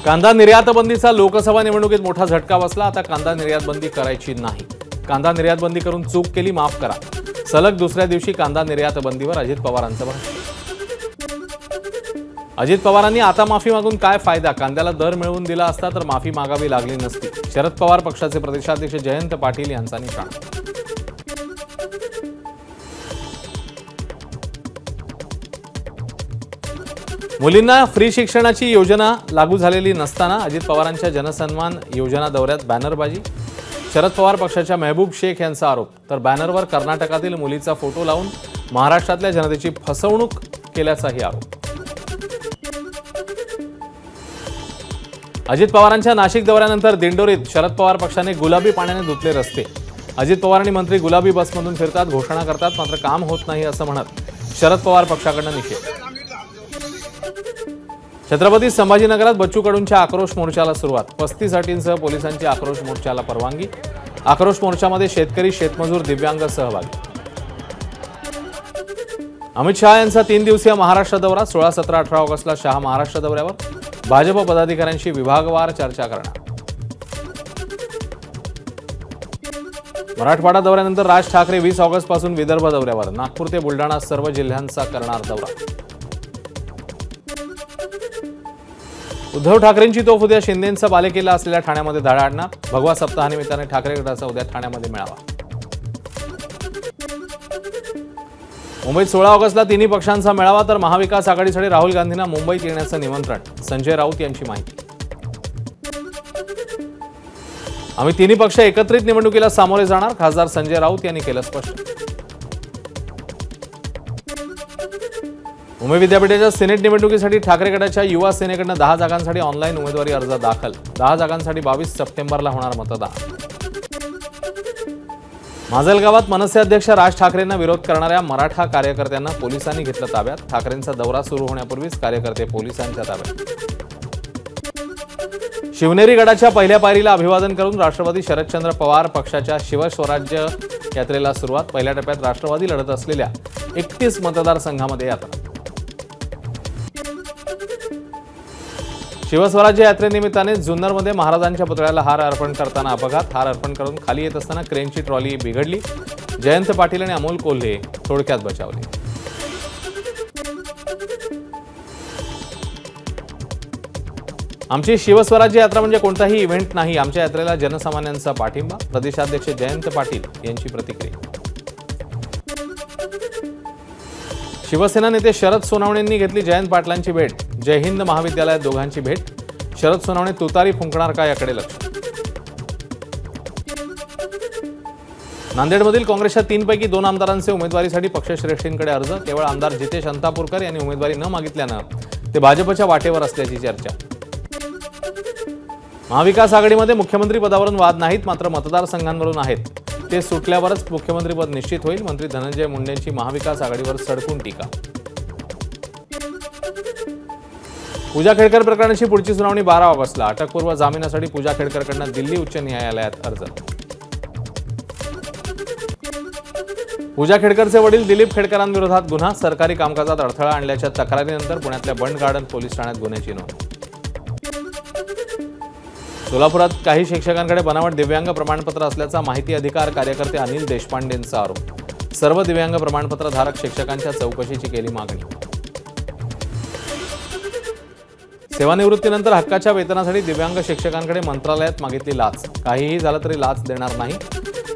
कांदा निर्यात बंदीचा लोकसभा निवडणुकीत मोठा झटका बसला। आता कांदा निर्यात बंदी करायची नाही। कांदा निर्यात बंदी करून चूक केली, माफ करा। सलग दुसऱ्या दिवशी कांदा निर्यात बंदीवर अजित पवारांचं भाषण। अजित पवारांनी आता माफी मागून काय फायदा? कांद्याला दर मिळवून दिला असता तर माफी मागावी लागली नसती। शरद पवार पक्षाचे प्रदेशाध्यक्ष जयंत पाटील यांचा निशाणा। मुलींना फ्री शिक्षणाची योजना लागू झालेली नसताना अजित पवारांच्या जनसन्मान योजना दौऱ्यात बॅनरबाजी। शरद पवार पक्षाच्या महबूब शेख यांचा आरोप। तर बॅनरवर कर्नाटकातील मुलीचा फोटो लावून महाराष्ट्रातल्या जनतेची फसवणूक केल्याचाही आरोप। अजित पवारांच्या नाशिक दौऱ्यानंतर दिंडोरीत शरद पवार पक्षाने गुलाबी पाण्याने धुतले रस्ते। अजित पवार आणि मंत्री गुलाबी बसमधून फिरतात, घोषणा करतात, मात्र काम होत नाही असं म्हणत शरद पवार पक्षाकडून निषेध। छत्रपती संभाजीनगरात बच्चू कडूंच्या आक्रोश मोर्चाला सुरुवात। 35 अटींसह पोलिसांची आक्रोश मोर्चाला परवानगी। आक्रोश मोर्चामध्ये शेतकरी, शेतमजूर, दिव्यांग सहभागी। अमित शहा यांचा 3 दिवसीय महाराष्ट्र दौरा। 16, 17, 18 ऑगस्टला शहा महाराष्ट्र दौऱ्यावर। भाजप पदाधिकाऱ्यांशी विभागवार चर्चा करणार। मराठवाडा दौऱ्यानंतर राज ठाकरे 20 ऑगस्ट पासून विदर्भ दौऱ्यावर। नागपूर ते बुलढाणा सर्व जिल्ह्यांचा करणार दौरा। उद्धव ठाकरेंची तोफ उद्या शिंदेंचा बालेकिल्ला असलेल्या ठाण्यामध्ये धडाडणार। भगवा सप्ताहानिमित्ताने ठाकरे गटाचा उद्या ठाण्यामध्ये मेळावा। मुंबईत 16 ऑगस्टला तिन्ही पक्षांचा मेळावा, तर महाविकास आघाडीसाठी राहुल गांधींना मुंबईत येण्याचं निमंत्रण। संजय राऊत यांची माहिती। आम्ही तिन्ही पक्ष एकत्रित निवडणुकीला सामोरे जाणार, खासदार संजय राऊत यांनी केलं स्पष्ट। मुंबई विद्यापीठाच्या सिनेट निवडणुकीसाठी ठाकरे गटाच्या युवा सेनेकडून 10 जागांसाठी ऑनलाईन उमेदवारी अर्ज दाखल। 10 जागांसाठी 22 सप्टेंबरला होणार मतदान। माजलगावात मनसे अध्यक्ष राज ठाकरेंना विरोध करणाऱ्या मराठा कार्यकर्त्यांना पोलिसांनी घेतलं ताब्यात। ठाकरेंचा दौरा सुरू होण्यापूर्वीच कार्यकर्ते पोलिसांच्या ताब्यात। शिवनेरी गडाच्या पहिल्या पायरीला अभिवादन करून राष्ट्रवादी शरदचंद्र पवार पक्षाच्या शिवस्वराज्य यात्रेला सुरुवात। पहिल्या टप्प्यात राष्ट्रवादी लढत असलेल्या 31 मतदारसंघामध्ये यात्रा। शिवस्वराज्य यात्रेनिमित्ताने जुन्नरमध्ये महाराजांच्या पुतळ्याला हार अर्पण करताना अपघात। हार अर्पण करून खाली येत असताना क्रेनची ट्रॉली बिघडली। जयंत पाटील आणि अमोल कोल्हे थोडक्यात बचावले। आमची शिवस्वराज्य यात्रा म्हणजे कोणताही इव्हेंट नाही। आमच्या यात्रेला जनसामान्यांचा पाठिंबा। प्रदेशाध्यक्ष जयंत पाटील यांची प्रतिक्रिया। शिवसेना नेते शरद सोनवणेंनी घेतली जयंत पाटलांची भेट। जय हिंद महाविद्यालयात दोघांची भेट। शरद सोनवणे तुतारी फुंकणार का याकडे लक्ष। नांदेडमधील काँग्रेसच्या 3 पैकी 2 आमदारांचे उमेदवारीसाठी पक्षश्रेष्ठींकडे अर्ज। केवळ आमदार जितेश अंतापूरकर यांनी उमेदवारी न मागितल्यानं ते भाजपच्या वाटेवर असल्याची चर्चा। महाविकास आघाडीमध्ये मुख्यमंत्री पदावरून वाद नाहीत, मात्र मतदारसंघांवरून आहेत। ते सुटल्यावरच मुख्यमंत्रीपद निश्चित होईल। मंत्री धनंजय मुंडेंची महाविकास आघाडीवर सडकून टीका। पूजा खेडकर प्रकरणाची पुढची सुनावणी 12 ऑगस्टला। अटकपूर्व जामिनासाठी पूजा खेडकरकडून दिल्ली उच्च न्यायालयात अर्ज। पूजा खेडकरचे वडील दिलीप खेडकरांविरोधात गुन्हा। सरकारी कामकाजात अडथळा आणल्याच्या तक्रारीनंतर पुण्यातल्या बंड गार्डन पोलीस ठाण्यात गुन्ह्याची नोंद। सोलापुरात काही शिक्षकांकडे बनावट दिव्यांग प्रमाणपत्र असल्याचा माहिती अधिकार कार्यकर्ते अनिल देशपांडेंचा आरोप। सर्व दिव्यांग प्रमाणपत्र धारक शिक्षकांच्या चौकशीची केली मागणी। सेवानिवृत्तीनंतर हक्काच्या वेतनासाठी दिव्यांग शिक्षकांकडे मंत्रालयात मागितली लाच। काहीही झालं तरी लाच देणार नाही,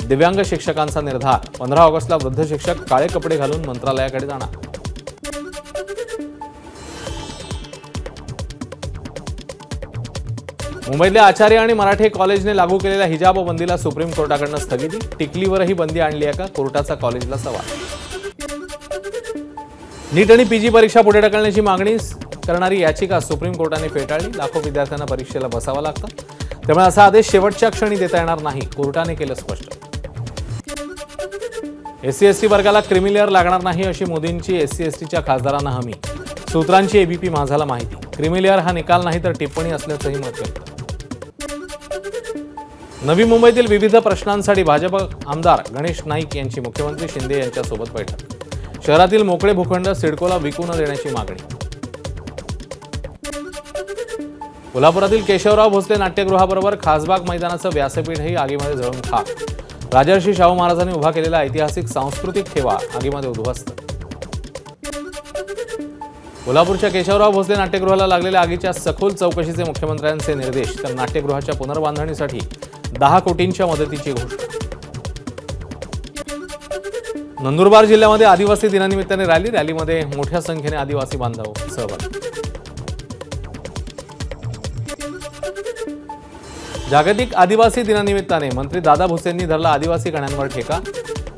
दिव्यांग शिक्षकांचा निर्धार। 15 ऑगस्टला वृद्ध शिक्षक काळे कपडे घालून मंत्रालयाकडे जाणार। मुंबईतल्या आचार्य आणि मराठे कॉलेजने लागू केलेल्या हिजाब बंदीला सुप्रीम कोर्टाकडून स्थगिती। टिकलीवरही बंदी आणली आहे का? कोर्टाचा कॉलेजला सवाल। नीट आणि पीजी परीक्षा पुढे ढकलण्याची मागणी करणारी याचिका सुप्रीम कोर्टाने फेटाळली। लाखो विद्यार्थ्यांना परीक्षेला बसावं लागतं, त्यामुळे असा आदेश शेवटच्या क्षणी देता येणार नाही, कोर्टाने केलं स्पष्ट। SC/ST वर्गाला क्रिमिलेअर लागणार नाही अशी मोदींची SC/STच्या खासदारांना हमी। सूत्रांची ABP माझाला माहिती। क्रिमिलेअर हा निकाल नाही तर टिप्पणी असल्याचंही मत व्यक्त। नवी मुंबईतील विविध प्रश्नांसाठी भाजप आमदार गणेश नाईक यांची मुख्यमंत्री शिंदे यांच्यासोबत बैठक। शहरातील मोकळे भूखंड सिडकोला विकू न देण्याची मागणी। कोल्हापुरातील केशवराव भोसले नाट्यगृहाबरोबर खासबाग मैदानाचं व्यासपीठही आगीमध्ये जळून खाक। राजर्षी शाहू महाराजांनी उभा केलेला ऐतिहासिक सांस्कृतिक ठेवा आगीमध्ये उद्ध्वस्त। कोल्हापूरच्या केशवराव भोसले नाट्यगृहाला लागलेल्या आगीच्या सखोल चौकशीचे मुख्यमंत्र्यांचे निर्देश, तर नाट्यगृहाच्या पुनर्बांधणीसाठी 10 कोटींच्या मदतीची घोषणा। नंदुरबार जिल्ह्यामध्ये आदिवासी दिनानिमित्ताने रॅलीमध्ये मोठ्या संख्येने आदिवासी बांधव सहभागी। जागतिक आदिवासी दिनानिमित्ताने मंत्री दादा भुसेंनी धरला आदिवासी गाण्यांवर ठेका।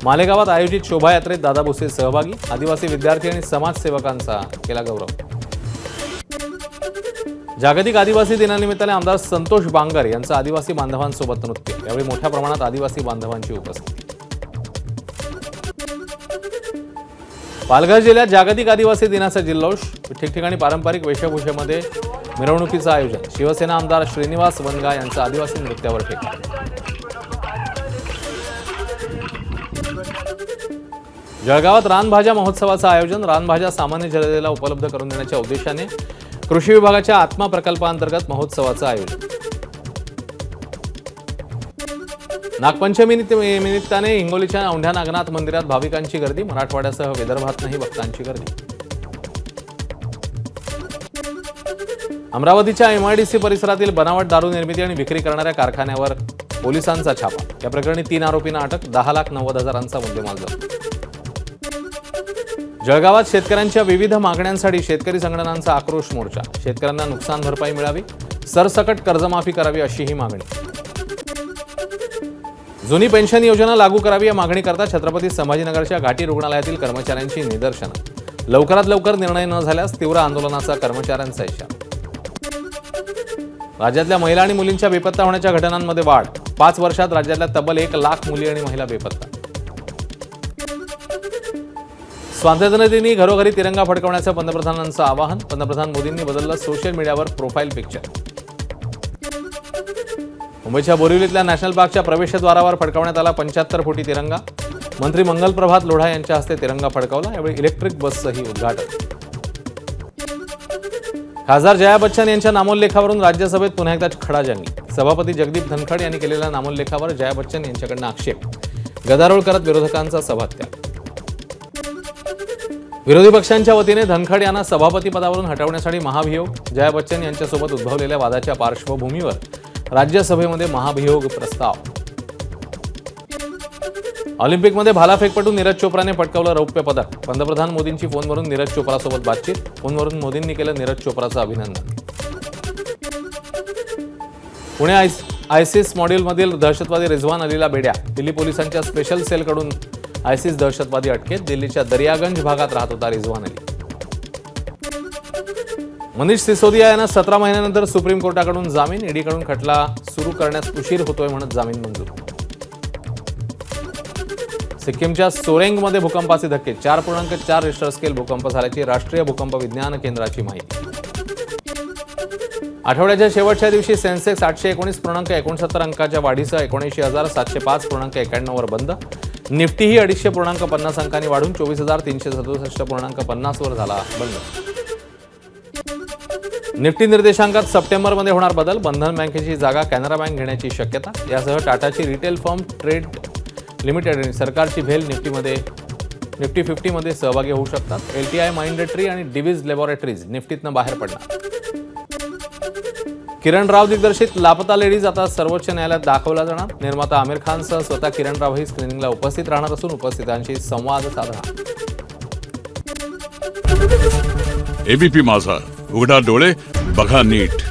मालेगावात आयोजित शोभायात्रेत दादा भुसे सहभागी। आदिवासी विद्यार्थी आणि समाजसेवकांचा केला गौरव। जागतिक आदिवासी दिनानिमित्ताने आमदार संतोष बांगर यांचं आदिवासी बांधवांसोबत नृत्य। यावेळी मोठ्या प्रमाणात आदिवासी बांधवांची उपस्थिती। पालघर जिल्ह्यात जागतिक आदिवासी दिनाचा जल्लोष, ठिकठिकाणी पारंपरिक वेशभूषेमध्ये मिरवणुकीचं आयोजन। शिवसेना आमदार श्रीनिवास वनगा यांचं आदिवासी नृत्यावर ठेका। जळगावात रानभाज्या महोत्सवाचं आयोजन। रानभाज्या सामान्य जनतेला उपलब्ध करून देण्याच्या उद्देशाने कृषी विभागाच्या आत्मा प्रकल्पांतर्गत महोत्सवाचं आयोजन। नागपंचमी निमित्ताने हिंगोलीच्या औंढ्या नागनाथ मंदिरात भाविकांची गर्दी। मराठवाड्यासह विदर्भातही भक्तांची गर्दी। अमरावतीच्या MIDC परिसरातील बनावट दारू निर्मिती आणि विक्री करणाऱ्या कारखान्यावर पोलिसांचा छापा। या प्रकरणी 3 आरोपींना अटक। 10,90,000चा मुद्देमाल जप्त। जळगावात शेतकऱ्यांच्या विविध मागण्यांसाठी शेतकरी संघटनांचा आक्रोश मोर्चा। शेतकऱ्यांना नुकसान भरपाई मिळावी, सरसकट कर्जमाफी करावी अशी ही मागणी। जुनी पेन्शन योजना लागू करावी या मागणीकरता छत्रपती संभाजीनगरच्या घाटी रुग्णालयातील कर्मचाऱ्यांची निदर्शनं। लवकरात लवकर निर्णय न झाल्यास तीव्र आंदोलनाचा कर्मचाऱ्यांचा इशारा। राज्यातल्या महिला आणि मुलींच्या बेपत्ता होण्याच्या घटनांमध्ये वाढ। 5 वर्षात राज्यातल्या तब्बल 1 लाख मुली आणि महिला बेपत्ता। स्वातंत्र्यदिनी घरोघरी तिरंगा फडकवण्याचं पंतप्रधानांचं आवाहन। पंतप्रधान मोदींनी बदललं सोशल मीडियावर प्रोफाईल पिक्चर। मुंबईच्या बोरिवलीतल्या नॅशनल पार्कच्या प्रवेशद्वारावर फडकवण्यात आला 75 फुटी तिरंगा। मंत्री मंगलप्रभात लोढा यांच्या हस्ते तिरंगा फडकवला। यावेळी इलेक्ट्रिक बसचंही उद्घाटन। खासदार जया बच्चन यांच्या नामोल्लेखावरून राज्यसभेत पुन्हा एकदा खडाजंगी। सभापती जगदीप धनखड यांनी केलेल्या नामोल्लेखावर जया बच्चन यांच्याकडून आक्षेप। गदारोळ करत विरोधकांचा सभात्याग। विरोधी पक्षांच्या वतीने धनखड यांना सभापती पदावरून हटवण्यासाठी महाभियोग। जया बच्चन यांच्यासोबत उद्भवलेल्या वादाच्या पार्श्वभूमीवर राज्यसभेमध्ये महाभियोग प्रस्ताव। ऑलिम्पिकमध्ये भालाफेकपटू नीरज चोप्राने पटकावलं रौप्य पदक। पंतप्रधान मोदींची फोनवरून नीरज चोप्रासोबत बातचीत। फोनवरून मोदींनी केलं नीरज चोप्राचं अभिनंदन। पुणे आयसिस मॉड्यूलमधील दहशतवादी रिझवान अलीला बेड्या। दिल्ली पोलिसांच्या स्पेशल सेलकडून आयसिस दहशतवादी अटकेत। दिल्लीच्या दरियागंज भागात राहत होता रिझवान अली। मनीष सिसोदिया यांना 17 महिन्यानंतर सुप्रीम कोर्टाकडून जामीन। ईडीकडून खटला सुरू करण्यास उशीर होतोय म्हणत जामीन मंजूर। सिक्कीमच्या सोरेंगमध्ये भूकंपाचे धक्के। 4.4 रिश्टर स्केल भूकंप झाल्याची राष्ट्रीय भूकंप विज्ञान केंद्राची माहिती। आठवड्याच्या शेवटच्या दिवशी सेन्सेक्स 819.69 अंकाच्या वाढीसह 79,705.91 वर बंद। निफ्टीही 250.50 अंकांनी वाढून 24,367.50 वर झाला बंद। निफ्टी निर्देशांकात सप्टेंबरमध्ये होणार बदल। बंधन बँकेची जागा कॅनरा बँक घेण्याची शक्यता। यासह टाटाची रिटेल फर्म ट्रेड लिमिटेड आणि सरकारची भेल निफ्टी 50 मध्ये सहभागी होऊ शकतात। LTI माइंडट्री आणि डिव्हिज लॅबोरेटरीज निफ्टीतनं बाहेर पडणार। किरण राव दिग्दर्शित लापता लेडीज आता सर्वोच्च न्यायालयात दाखवला जाणार। निर्माता आमिर खानसह स्वतः किरण रावही स्क्रीनिंगला उपस्थित राहणार असून उपस्थितांशी संवाद साधणार। ABP माझा, उघडा डोळे बघा नीट।